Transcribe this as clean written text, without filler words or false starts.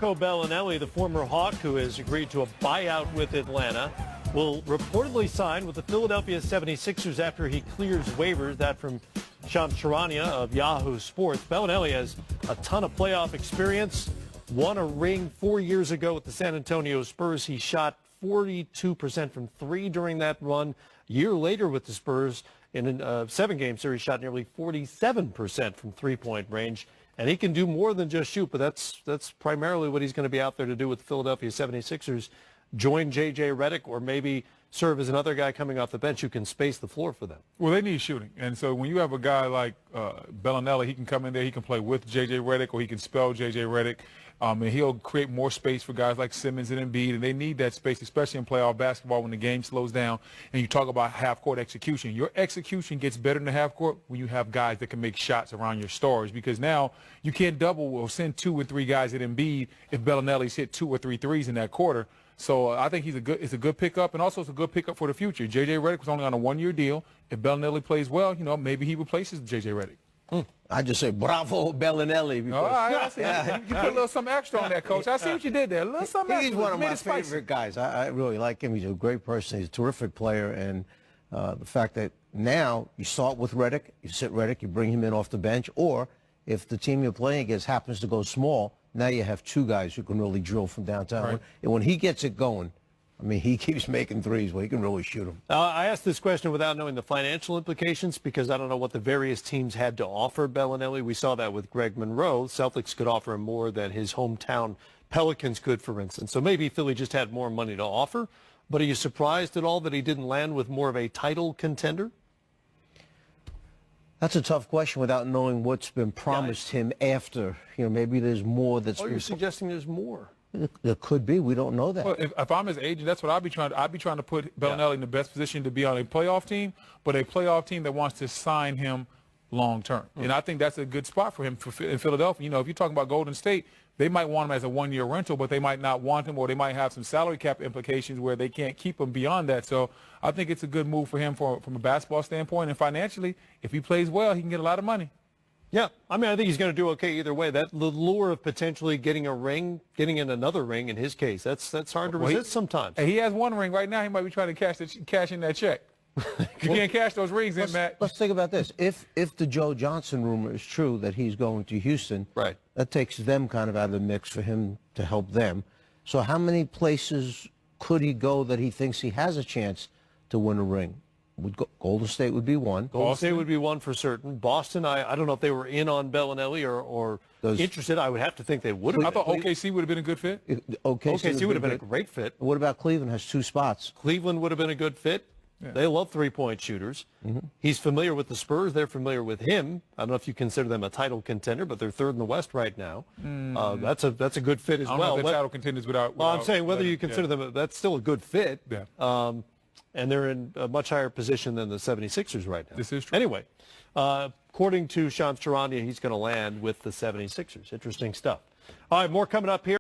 Marco Belinelli, the former Hawk who has agreed to a buyout with Atlanta, will reportedly sign with the Philadelphia 76ers after he clears waivers. That from Shams Charania of Yahoo Sports. Belinelli has a ton of playoff experience, won a ring 4 years ago with the San Antonio Spurs. He shot 42% from three during that run. A year later with the Spurs, in a 7-game series, shot nearly 47% from three-point range. And he can do more than just shoot, but that's primarily what he's going to be out there to do with the Philadelphia 76ers. Join J.J. Redick, or maybe serve as another guy coming off the bench who can space the floor for them. Well, they need shooting. And so when you have a guy like Belinelli, he can come in there, he can play with J.J. Redick, or he can spell J.J. Redick. And he'll create more space for guys like Simmons and Embiid, and they need that space, especially in playoff basketball when the game slows down. And you talk about half-court execution. Your execution gets better in the half-court when you have guys that can make shots around your stars, because now you can't double or send 2 or 3 guys at Embiid if Belinelli's hit 2 or 3 threes in that quarter. So I think it's a good pickup, and also it's a good pickup for the future. J.J. Redick was only on a 1-year deal. If Belinelli plays well, maybe he replaces J.J. Redick. I just say bravo, Bellinelli. Because, I see. You put a little something extra on that, Coach. I see what you did there. A little something extra. He's one of my favorite guys. I really like him. He's a great person. He's a terrific player. And the fact that now you start with Redick, you sit Redick, you bring him in off the bench, or if the team you're playing against happens to go small, now you have 2 guys who can really drill from downtown. Right. And when he gets it going, I mean, he keeps making threes where he can really shoot them. I asked this question without knowing the financial implications because I don't know what the various teams had to offer Belinelli. We saw that with Greg Monroe. Celtics could offer him more than his hometown Pelicans could, for instance. So maybe Philly just had more money to offer. But are you surprised at all that he didn't land with more of a title contender? That's a tough question without knowing what's been promised him after. Maybe there's more that's been... you're suggesting there's more. There could be. We don't know that. Well, if I'm his agent, that's what I'd be trying to put Belinelli in the best position to be on a playoff team, but a playoff team that wants to sign him long term. And I think that's a good spot for him in Philadelphia. If you're talking about Golden State, they might want him as a 1-year rental, but they might not want him, or they might have some salary cap implications where they can't keep him beyond that. So I think it's a good move for him from a basketball standpoint, and financially, if he plays well, he can get a lot of money. Yeah, I mean, I think he's going to do okay either way. That the lure of potentially getting a ring, getting in another ring in his case, that's hard to resist sometimes. He has 1 ring right now. He might be trying to cash in that check. You can't cash those rings in, Matt. Let's think about this. If the Joe Johnson rumor is true that he's going to Houston, right, that takes them kind of out of the mix for him to help them. So how many places could he go that he thinks he has a chance to win a ring? Golden State would be one. Golden State would be one for certain. Boston, I don't know if they were in on Belinelli or interested. I would have to think they would have. I thought OKC would have been a good fit. OKC would have been a great fit. What about Cleveland? Has 2 spots. Cleveland would have been a good fit. Yeah. They love 3-point shooters. He's familiar with the Spurs. They're familiar with him. I don't know if you consider them a title contender, but they're 3rd in the West right now. That's a good fit as well. I don't know if they're title contenders without I'm saying whether you consider them, that's still a good fit. Yeah. And they're in a much higher position than the 76ers right now. This is true. Anyway, according to Shams Charania, he's going to land with the 76ers. Interesting stuff. All right, more coming up here.